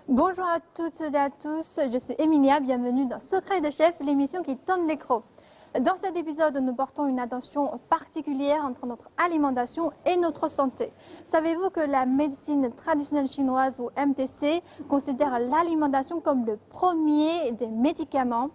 Bonjour à toutes et à tous, je suis Emilia, bienvenue dans Secret de Chef, l'émission qui tourne l'écran. Dans cet épisode, nous portons une attention particulière entre notre alimentation et notre santé. Savez-vous que la médecine traditionnelle chinoise ou MTC considère l'alimentation comme le premier des médicaments?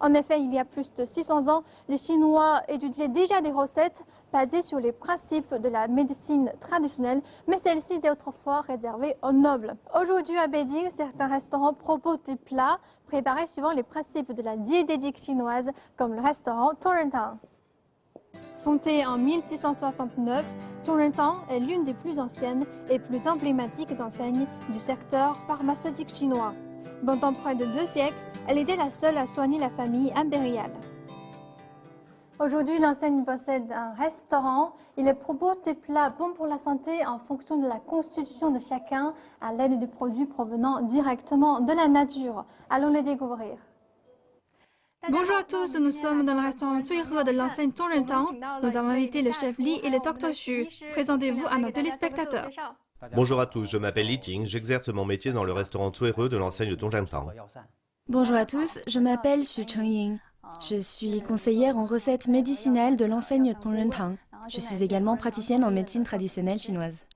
En effet, il y a plus de 600 ans, les Chinois étudiaient déjà des recettes basées sur les principes de la médecine traditionnelle, mais celle-ci était autrefois réservée aux nobles. Aujourd'hui à Beijing, certains restaurants proposent des plats préparés suivant les principes de la diététique chinoise, comme le restaurant Tongrentang. Fondé en 1669, Tongrentang est l'une des plus anciennes et plus emblématiques enseignes du secteur pharmaceutique chinois. Pendant près de 2 siècles, elle était la seule à soigner la famille impériale. Aujourd'hui, l'enseigne possède un restaurant. Il propose des plats bons pour la santé en fonction de la constitution de chacun à l'aide de produits provenant directement de la nature. Allons les découvrir. Bonjour à tous, nous sommes dans le restaurant Suihe de l'enseigne Tongrentang. Nous avons invité le chef Li et le docteur Xu. Présentez-vous à nos téléspectateurs. Bonjour à tous, je m'appelle Li Ting, j'exerce mon métier dans le restaurant Tsuere de l'enseigne Tongrentang. Bonjour à tous, je m'appelle Xu Chengying. Je suis conseillère en recettes médicinales de l'enseigne Tongrentang. Je suis également praticienne en médecine traditionnelle chinoise.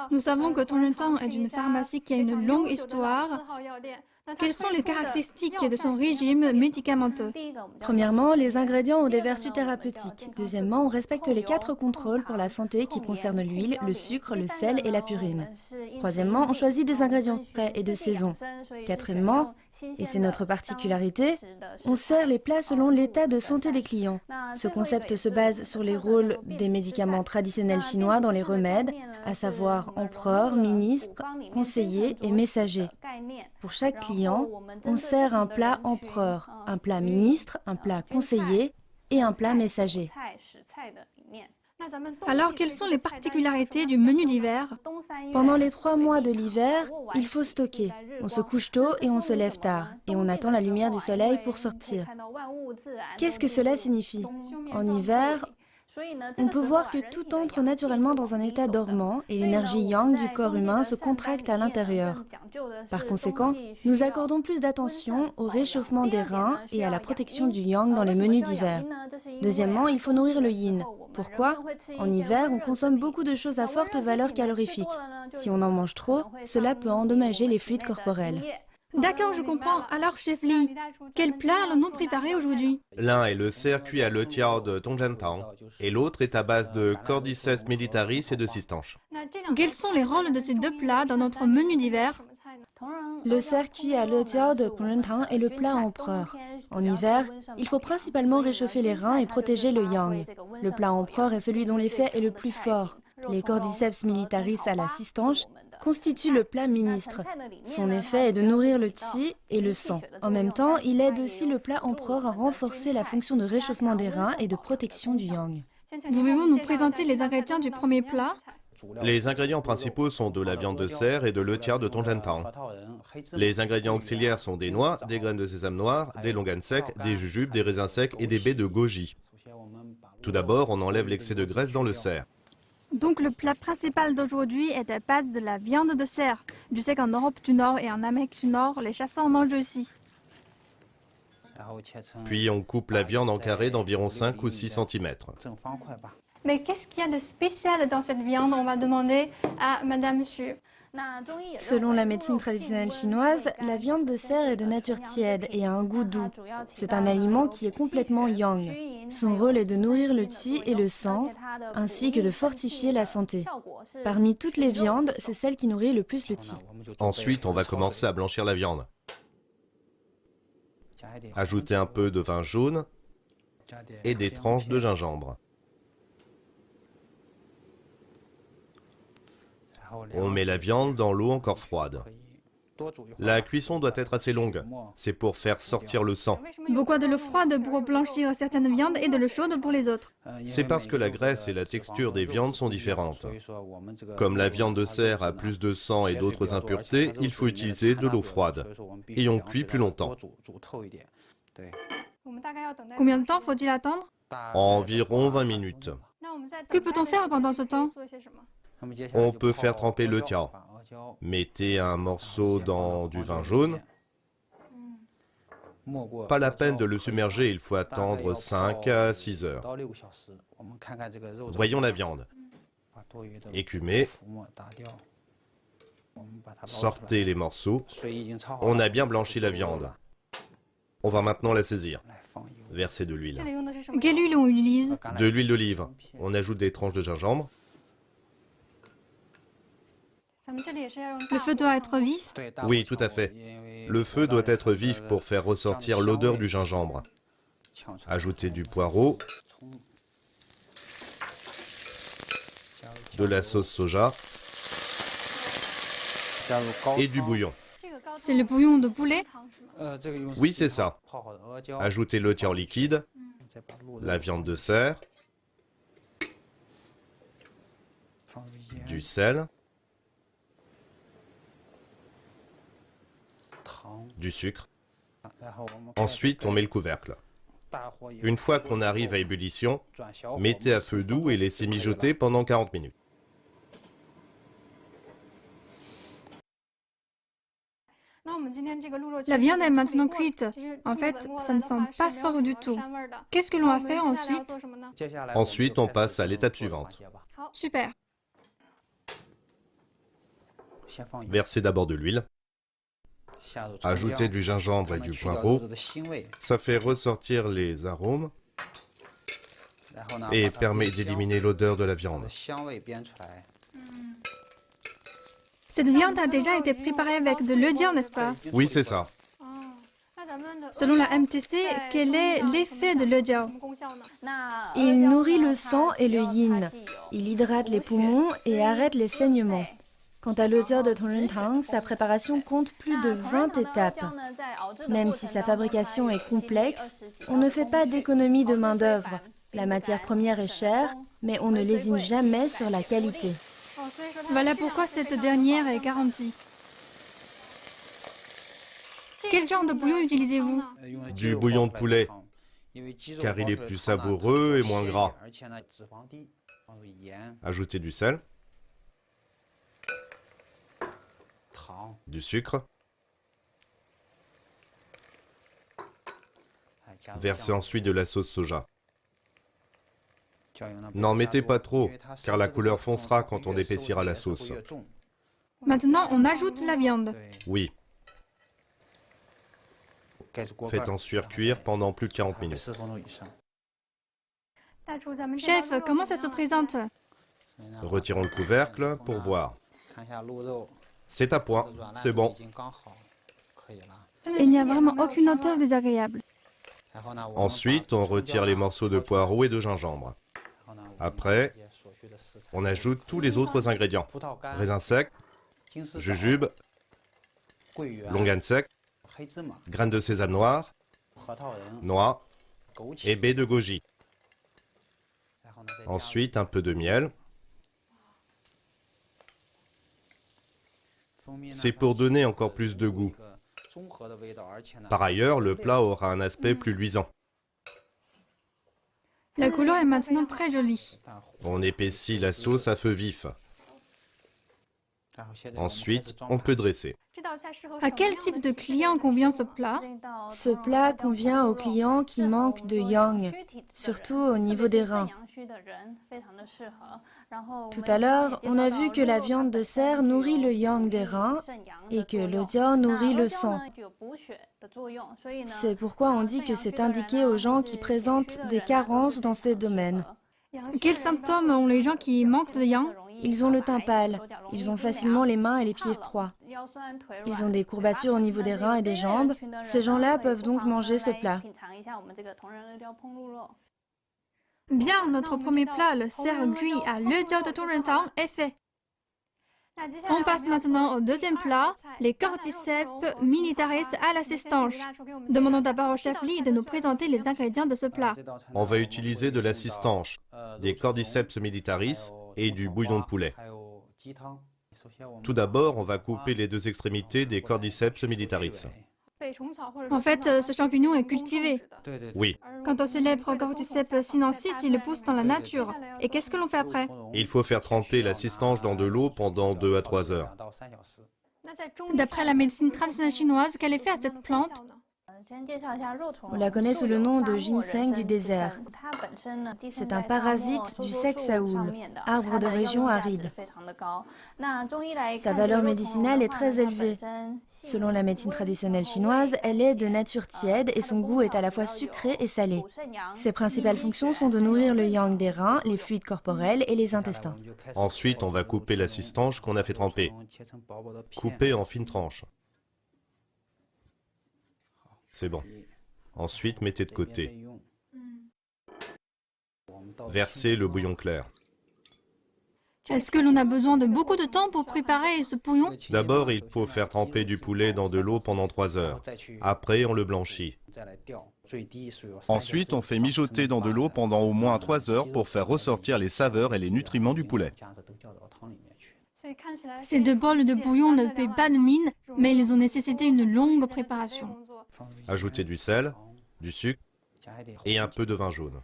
Nous savons que Tongrentang est une pharmacie qui a une longue histoire. Quelles sont les caractéristiques de son régime médicamenteux? Premièrement, les ingrédients ont des vertus thérapeutiques. Deuxièmement, on respecte les 4 contrôles pour la santé qui concernent l'huile, le sucre, le sel et la purine. Troisièmement, on choisit des ingrédients frais et de saison. Quatrièmement, et c'est notre particularité, on sert les plats selon l'état de santé des clients. Ce concept se base sur les rôles des médicaments traditionnels chinois dans les remèdes, à savoir empereur, ministre, conseiller et messager. Pour chaque client, on sert un plat empereur, un plat ministre, un plat conseiller et un plat messager. Alors, quelles sont les particularités du menu d'hiver? Pendant les 3 mois de l'hiver, il faut stocker. On se couche tôt et on se lève tard, et on attend la lumière du soleil pour sortir. Qu'est-ce que cela signifie? En hiver, on peut voir que tout entre naturellement dans un état dormant et l'énergie yang du corps humain se contracte à l'intérieur. Par conséquent, nous accordons plus d'attention au réchauffement des reins et à la protection du yang dans les menus d'hiver. Deuxièmement, il faut nourrir le yin. Pourquoi? En hiver, on consomme beaucoup de choses à forte valeur calorifique. Si on en mange trop, cela peut endommager les fluides corporels. D'accord, je comprends. Alors, chef Li, quel plat allons-nous préparer aujourd'hui? L'un est le cerf cuit à l'œutiao de Tongrentang et l'autre est à base de Cordyceps militaris et de cistanche. Quels sont les rôles de ces 2 plats dans notre menu d'hiver? Le cerf cuit à l'œutiao de Tongrentang est le plat empereur. En hiver, il faut principalement réchauffer les reins et protéger le yang. Le plat empereur est celui dont l'effet est le plus fort. Les Cordyceps militaris à la cistanche constituent le plat ministre. Son effet est de nourrir le qi et le sang. En même temps, il aide aussi le plat empereur à renforcer la fonction de réchauffement des reins et de protection du yang. Pouvez-vous nous présenter les ingrédients du premier plat? Les ingrédients principaux sont de la viande de cerf et de l'œutiao de Tongrentang. Les ingrédients auxiliaires sont des noix, des graines de sésame noir, des longanes secs, des jujubes, des raisins secs et des baies de goji. Tout d'abord, on enlève l'excès de graisse dans le cerf. Donc le plat principal d'aujourd'hui est à base de la viande de cerf. Je sais qu'en Europe du Nord et en Amérique du Nord, les chasseurs mangent aussi. Puis on coupe la viande en carrés d'environ 5 ou 6 cm. Mais qu'est-ce qu'il y a de spécial dans cette viande? On va demander à Madame Xu. Selon la médecine traditionnelle chinoise, la viande de cerf est de nature tiède et a un goût doux. C'est un aliment qui est complètement yang. Son rôle est de nourrir le qi et le sang, ainsi que de fortifier la santé. Parmi toutes les viandes, c'est celle qui nourrit le plus le qi. Ensuite, on va commencer à blanchir la viande. Ajouter un peu de vin jaune et des tranches de gingembre. On met la viande dans l'eau encore froide. La cuisson doit être assez longue. C'est pour faire sortir le sang. Pourquoi de l'eau froide pour blanchir certaines viandes et de l'eau chaude pour les autres? C'est parce que la graisse et la texture des viandes sont différentes. Comme la viande de cerf a plus de sang et d'autres impuretés, il faut utiliser de l'eau froide. Et on cuit plus longtemps. Combien de temps faut-il attendre? Environ 20 minutes. Que peut-on faire pendant ce temps? On peut faire tremper le tiao. Mettez un morceau dans du vin jaune. Pas la peine de le submerger, il faut attendre 5 à 6 heures. Voyons la viande. Écumez. Sortez les morceaux. On a bien blanchi la viande. On va maintenant la saisir. Versez de l'huile. Quelle huile on utilise? De l'huile d'olive. On ajoute des tranches de gingembre. Le feu doit être vif. Oui, tout à fait. Le feu doit être vif pour faire ressortir l'odeur du gingembre. Ajoutez du poireau, de la sauce soja et du bouillon. C'est le bouillon de poulet. Oui, c'est ça. Ajoutez le tiao liquide, la viande de cerf, du sel, du sucre. Ensuite, on met le couvercle. Une fois qu'on arrive à ébullition, mettez à feu doux et laissez mijoter pendant 40 minutes. La viande est maintenant cuite. En fait, ça ne sent pas fort du tout. Qu'est-ce que l'on va faire ensuite? Ensuite, on passe à l'étape suivante. Super. Versez d'abord de l'huile. Ajoutez du gingembre et du poireau. Ça fait ressortir les arômes et permet d'éliminer l'odeur de la viande. Cette viande a déjà été préparée avec de l'œdian, n'est-ce pas? Oui, c'est ça. Selon la MTC, quel est l'effet de l'œdian? Il nourrit le sang et le yin. Il hydrate les poumons et arrête les saignements. Quant à l'odiao de Tongrentang, sa préparation compte plus de 20 étapes. Même si sa fabrication est complexe, on ne fait pas d'économie de main-d'œuvre. La matière première est chère, mais on ne lésine jamais sur la qualité. Voilà pourquoi cette dernière est garantie. Quel genre de bouillon utilisez-vous? Du bouillon de poulet, car il est plus savoureux et moins gras. Ajoutez du sel, du sucre. Versez ensuite de la sauce soja. N'en mettez pas trop, car la couleur foncera quand on épaissira la sauce. Maintenant, on ajoute la viande. Oui. Faites ensuite cuire pendant plus de 40 minutes. Chef, comment ça se présente? Retirons le couvercle pour voir. C'est à point, c'est bon. Il n'y a vraiment aucune odeur désagréable. Ensuite, on retire les morceaux de poireau et de gingembre. Après, on ajoute tous les autres ingrédients. Raisins secs, jujube, longan sec, graines de sésame noire, noix et baies de goji. Ensuite, un peu de miel. C'est pour donner encore plus de goût. Par ailleurs, le plat aura un aspect plus luisant. La couleur est maintenant très jolie. On épaissit la sauce à feu vif. Ensuite, on peut dresser. À quel type de client convient ce plat? Ce plat convient aux clients qui manquent de yang, surtout au niveau des reins. Tout à l'heure, on a vu que la viande de cerf nourrit le yang des reins et que l'odiao nourrit le sang. C'est pourquoi on dit que c'est indiqué aux gens qui présentent des carences dans ces domaines. Quels symptômes ont les gens qui manquent de yang? Ils ont le teint pâle, ils ont facilement les mains et les pieds froids. Ils ont des courbatures au niveau des reins et des jambes. Ces gens-là peuvent donc manger ce plat. Bien, notre premier plat, le cerf cuit à l'œdiao de Tongrentang, est fait. On passe maintenant au deuxième plat, les cordyceps militaris à la cistanche. Demandons d'abord au chef Li de nous présenter les ingrédients de ce plat. On va utiliser de la cistanche, des cordyceps militaris et du bouillon de poulet. Tout d'abord, on va couper les deux extrémités des cordyceps militaris. En fait, ce champignon est cultivé. Oui, Quant au célèbre Cordyceps sinensis, il le pousse dans la nature. Et qu'est-ce que l'on fait après? il faut faire tremper la cistanche dans de l'eau pendant 2 à 3 heures. D'après la médecine traditionnelle chinoise, quel effet a cette plante? On la connaît sous le nom de ginseng du désert. C'est un parasite du sexaoul, arbre de région aride. Sa valeur médicinale est très élevée. Selon la médecine traditionnelle chinoise, elle est de nature tiède et son goût est à la fois sucré et salé. Ses principales fonctions sont de nourrir le yang des reins, les fluides corporels et les intestins. Ensuite, on va couper la cistanche qu'on a fait tremper. Couper en fines tranches. C'est bon. Ensuite, mettez de côté. Versez le bouillon clair. Est-ce que l'on a besoin de beaucoup de temps pour préparer ce bouillon? D'abord, il faut faire tremper du poulet dans de l'eau pendant 3 heures. Après, on le blanchit. Ensuite, on fait mijoter dans de l'eau pendant au moins 3 heures pour faire ressortir les saveurs et les nutriments du poulet. Ces 2 bols de bouillon ne paient pas de mine, mais ils ont nécessité une longue préparation. Ajoutez du sel, du sucre et un peu de vin jaune.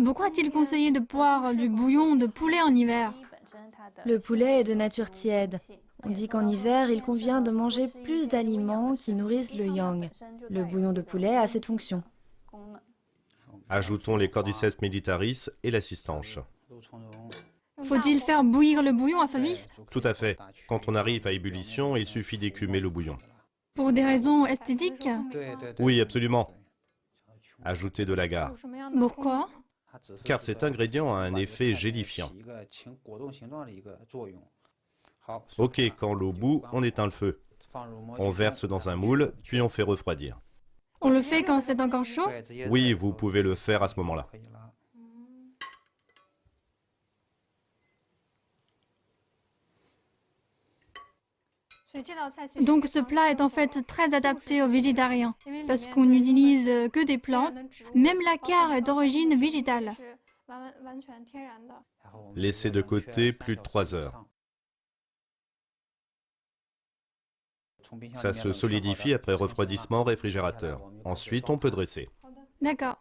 Pourquoi est-il conseillé de boire du bouillon de poulet en hiver? Le poulet est de nature tiède. On dit qu'en hiver, il convient de manger plus d'aliments qui nourrissent le yang. Le bouillon de poulet a cette fonction. Ajoutons les Cordyceps militaris et la cistanche. Faut-il faire bouillir le bouillon à feu vif? Tout à fait. Quand on arrive à ébullition, il suffit d'écumer le bouillon. Pour des raisons esthétiques? Oui, absolument. Ajoutez de l'agar, Pourquoi? car cet ingrédient a un effet gélifiant. Ok, quand l'eau bout, on éteint le feu. On verse dans un moule, puis on fait refroidir. On le fait quand c'est encore chaud? Oui, vous pouvez le faire à ce moment-là. Donc ce plat est en fait très adapté aux végétariens, parce qu'on n'utilise que des plantes. Même la carre est d'origine végétale. Laissez de côté plus de 3 heures. Ça se solidifie après refroidissement au réfrigérateur. Ensuite, on peut dresser. D'accord.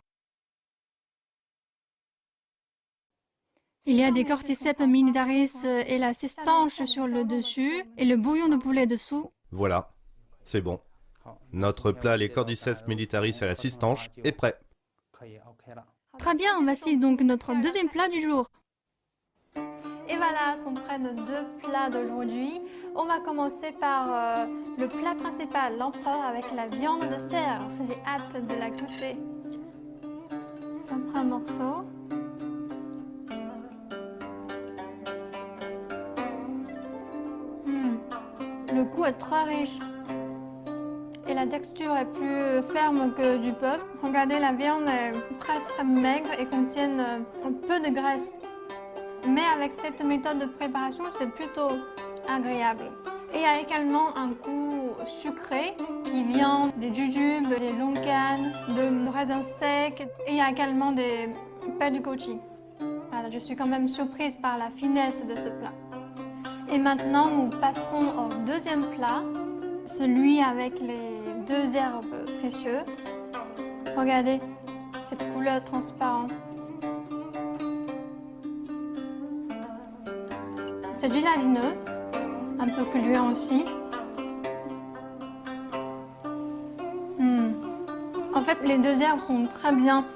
Il y a des Cordyceps militaris et la cistanche sur le dessus et le bouillon de poulet dessous. Voilà, c'est bon. Notre plat, les Cordyceps militaris à la cistanche, est prêt. Très bien, voici donc notre deuxième plat du jour. Et voilà, sont prêts nos 2 plats d'aujourd'hui. On va commencer par le plat principal, l'empereur avec la viande de cerf. J'ai hâte de la goûter. J'en prends un morceau. Le goût est très riche et la texture est plus ferme que du bœuf. Regardez, la viande est très maigre et contient un peu de graisse. Mais avec cette méthode de préparation, c'est plutôt agréable. Et il y a également un goût sucré qui vient des jujubes, des longanes, de raisins secs. Et il y a également des pâtes de goji. Voilà, je suis quand même surprise par la finesse de ce plat. Et maintenant, nous passons au deuxième plat, celui avec les 2 herbes précieuses. Regardez cette couleur transparente. C'est gélatineux, un peu gluant aussi. En fait, les 2 herbes sont très bien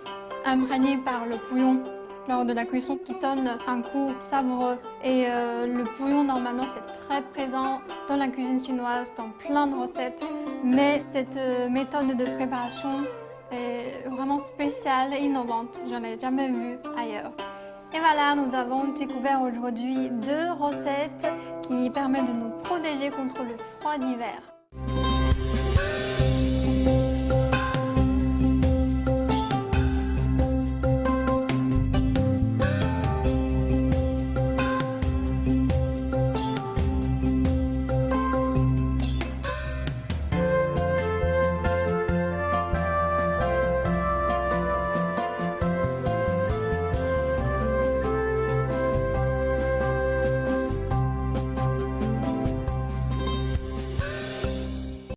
imprégnées par le bouillon lors de la cuisson qui donne un goût savoureux. Et le bouillon, normalement, c'est très présent dans la cuisine chinoise, dans plein de recettes. Mais cette méthode de préparation est vraiment spéciale et innovante. Je n'en ai jamais vu ailleurs. Et voilà, nous avons découvert aujourd'hui 2 recettes qui permettent de nous protéger contre le froid d'hiver.